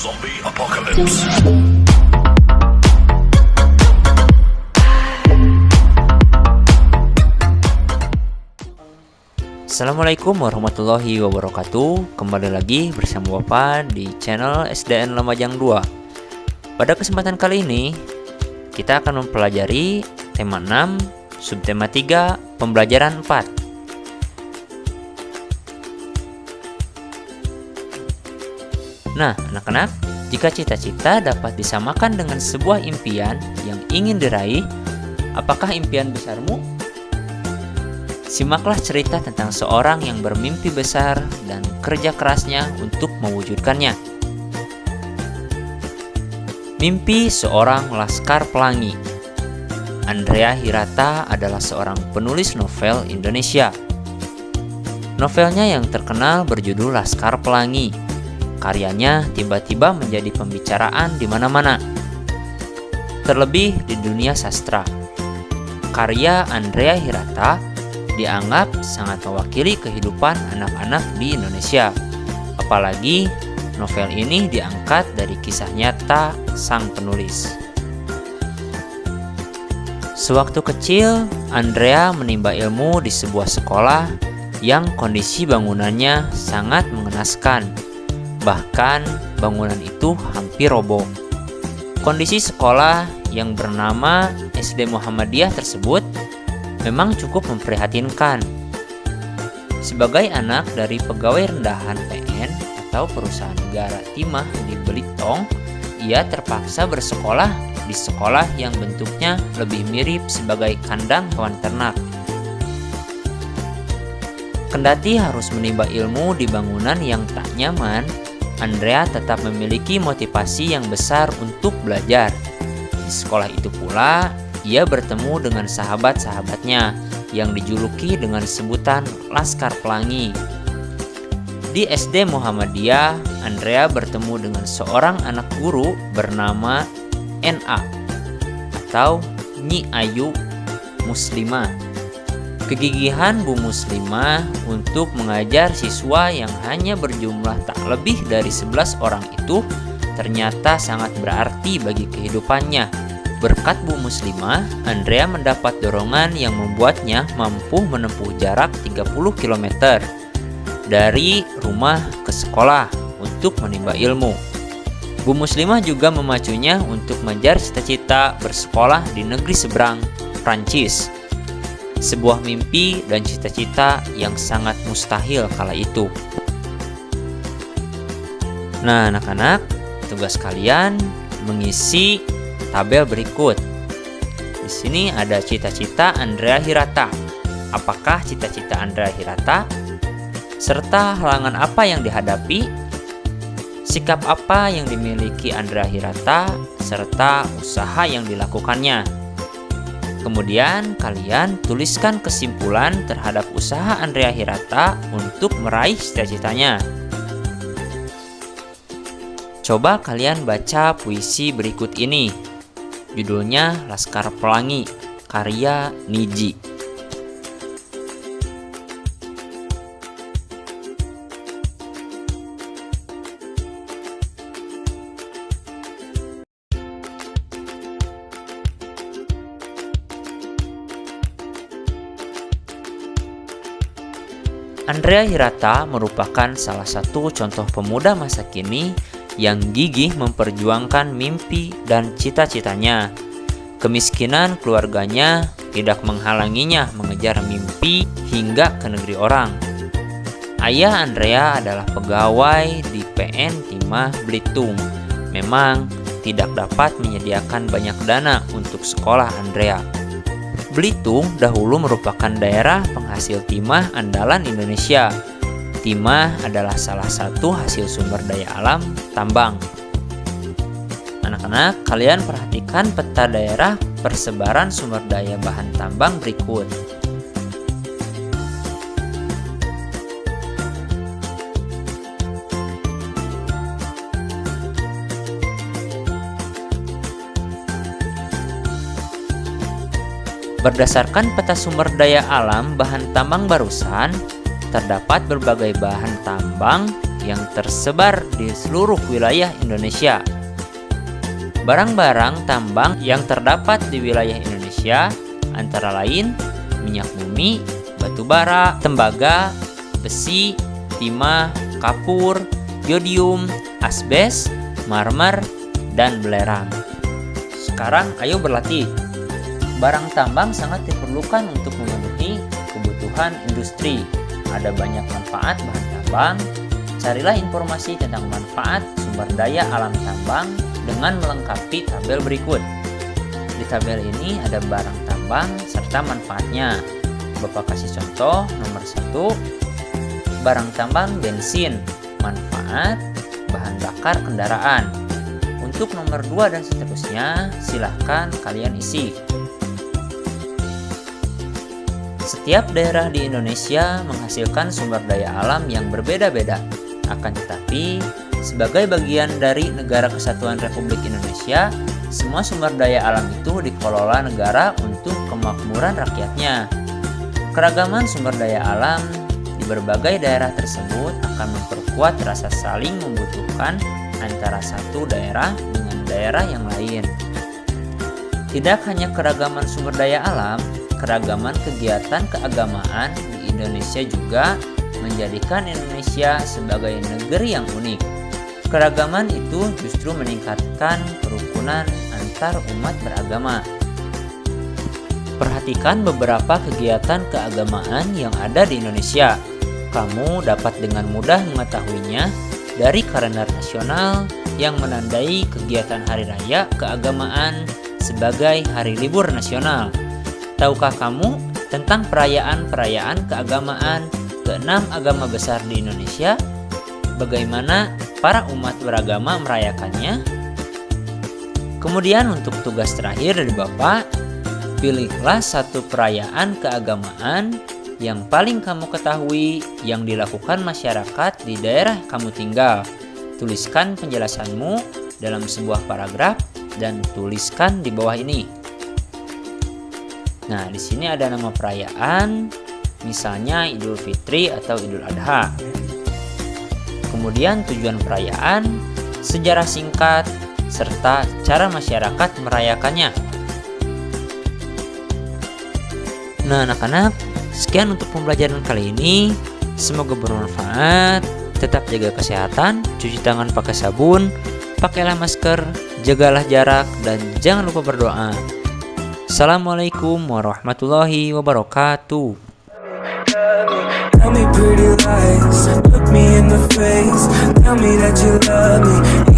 Zombie Apocalypse. Assalamualaikum warahmatullahi wabarakatuh. Kembali lagi bersama Bapak di channel SDN Lumajang 2. Pada kesempatan kali ini kita akan mempelajari tema 6, subtema 3, pembelajaran 4. Nah, anak-anak, jika cita-cita dapat disamakan dengan sebuah impian yang ingin diraih, apakah impian besarmu? Simaklah cerita tentang seorang yang bermimpi besar dan kerja kerasnya untuk mewujudkannya. Mimpi seorang laskar pelangi. Andrea Hirata adalah seorang penulis novel Indonesia. Novelnya yang terkenal berjudul Laskar Pelangi. Karyanya tiba-tiba menjadi pembicaraan di mana-mana, terlebih di dunia sastra. Karya Andrea Hirata dianggap sangat mewakili kehidupan anak-anak di Indonesia. Apalagi novel ini diangkat dari kisah nyata sang penulis. Sewaktu kecil, Andrea menimba ilmu di sebuah sekolah yang kondisi bangunannya sangat mengenaskan. Bahkan bangunan itu hampir roboh. Kondisi sekolah yang bernama SD Muhammadiyah tersebut memang cukup memprihatinkan. Sebagai anak dari pegawai rendahan PN atau perusahaan negara timah di Belitung, ia terpaksa bersekolah di sekolah yang bentuknya lebih mirip sebagai kandang hewan ternak. Kendati harus menimba ilmu di bangunan yang tak nyaman, Andrea tetap memiliki motivasi yang besar untuk belajar. Di sekolah itu pula, ia bertemu dengan sahabat-sahabatnya yang dijuluki dengan sebutan Laskar Pelangi. Di SD Muhammadiyah, Andrea bertemu dengan seorang anak guru bernama NA atau Nyi Ayu Muslimah. Kegigihan Bu Muslimah untuk mengajar siswa yang hanya berjumlah tak lebih dari 11 orang itu ternyata sangat berarti bagi kehidupannya. Berkat Bu Muslimah, Andrea mendapat dorongan yang membuatnya mampu menempuh jarak 30 km dari rumah ke sekolah untuk menimba ilmu. Bu Muslimah juga memacunya untuk mengejar cita-cita bersekolah di negeri seberang, Prancis. Sebuah mimpi dan cita-cita yang sangat mustahil kala itu. Nah, anak-anak, tugas kalian mengisi tabel berikut. Di sini ada cita-cita Andrea Hirata. Apakah cita-cita Andrea Hirata? Serta halangan apa yang dihadapi? Sikap apa yang dimiliki Andrea Hirata? Serta usaha yang dilakukannya. Kemudian kalian tuliskan kesimpulan terhadap usaha Andrea Hirata untuk meraih cita-citanya. Coba kalian baca puisi berikut ini. Judulnya Laskar Pelangi, karya Niji. Andrea Hirata merupakan salah satu contoh pemuda masa kini yang gigih memperjuangkan mimpi dan cita-citanya. Kemiskinan keluarganya tidak menghalanginya mengejar mimpi hingga ke negeri orang. Ayah Andrea adalah pegawai di PN Timah Belitung. Memang tidak dapat menyediakan banyak dana untuk sekolah Andrea. Belitung dahulu merupakan daerah penghasil timah andalan Indonesia. Timah adalah salah satu hasil sumber daya alam tambang. Anak-anak, kalian perhatikan peta daerah persebaran sumber daya bahan tambang berikut. Berdasarkan peta sumber daya alam bahan tambang barusan, terdapat berbagai bahan tambang yang tersebar di seluruh wilayah Indonesia. Barang-barang tambang yang terdapat di wilayah Indonesia antara lain minyak bumi, batu bara, tembaga, besi, timah, kapur, yodium, asbes, marmer, dan belerang. Sekarang ayo berlatih. Barang tambang sangat diperlukan untuk memenuhi kebutuhan industri. Ada banyak manfaat bahan tambang. Carilah informasi tentang manfaat sumber daya alam tambang dengan melengkapi tabel berikut. Di tabel ini ada barang tambang serta manfaatnya. Bapak kasih contoh nomor 1, barang tambang bensin, manfaat, bahan bakar kendaraan. Untuk nomor 2 dan seterusnya, silahkan kalian isi. Setiap daerah di Indonesia menghasilkan sumber daya alam yang berbeda-beda. Akan tetapi, sebagai bagian dari Negara Kesatuan Republik Indonesia, semua sumber daya alam itu dikelola negara untuk kemakmuran rakyatnya. Keragaman sumber daya alam di berbagai daerah tersebut akan memperkuat rasa saling membutuhkan antara satu daerah dengan daerah yang lain. Tidak hanya keragaman sumber daya alam, keragaman kegiatan keagamaan di Indonesia juga menjadikan Indonesia sebagai negeri yang unik. Keragaman itu justru meningkatkan kerukunan antar umat beragama. Perhatikan beberapa kegiatan keagamaan yang ada di Indonesia. Kamu dapat dengan mudah mengetahuinya dari kalender nasional yang menandai kegiatan hari raya keagamaan sebagai hari libur nasional. Tahukah kamu tentang perayaan-perayaan keagamaan ke-6 agama besar di Indonesia? Bagaimana para umat beragama merayakannya? Kemudian untuk tugas terakhir dari Bapak, pilihlah satu perayaan keagamaan yang paling kamu ketahui yang dilakukan masyarakat di daerah kamu tinggal. Tuliskan penjelasanmu dalam sebuah paragraf dan tuliskan di bawah ini. Nah, di sini ada nama perayaan, misalnya Idul Fitri atau Idul Adha. Kemudian tujuan perayaan, sejarah singkat, serta cara masyarakat merayakannya. Nah, anak-anak, sekian untuk pembelajaran kali ini. Semoga bermanfaat. Tetap jaga kesehatan, cuci tangan pakai sabun, pakailah masker, jagalah jarak, dan jangan lupa berdoa. Assalamualaikum warahmatullahi wabarakatuh. Tell me pretty lies, look me in the face, tell me that you love me.